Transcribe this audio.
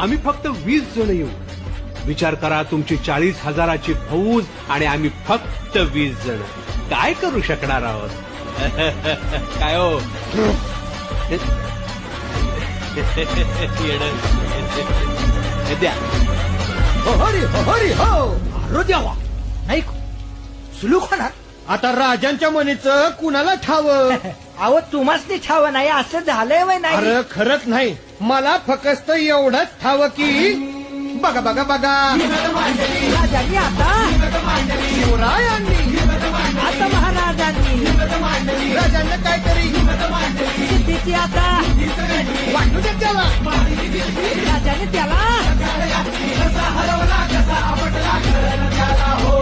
आम्ही फक्त 20 जण येऊ. विचार करा, तुमची 40,000ची फौज आणि आम्ही फक्त 20 जण. काय करू शकणार आहोत? काय हो? द्या. हरी हरी हो अरे द्यावा नाही सुलूक होणार. आता राजांच्या मनीचं कुणाला ठाव? अहो तुम्हाला ठाव नाही असं झालंय वय नाही. अरे खरंच नाही, मला फक्त एवढंच ठाव की बघा बघा बघा राजांनी आता शिवरायांनी आता महाराजांनी राजांना काहीतरी सिद्धीची आता वाटू दे त्याला. राजाने त्याला हो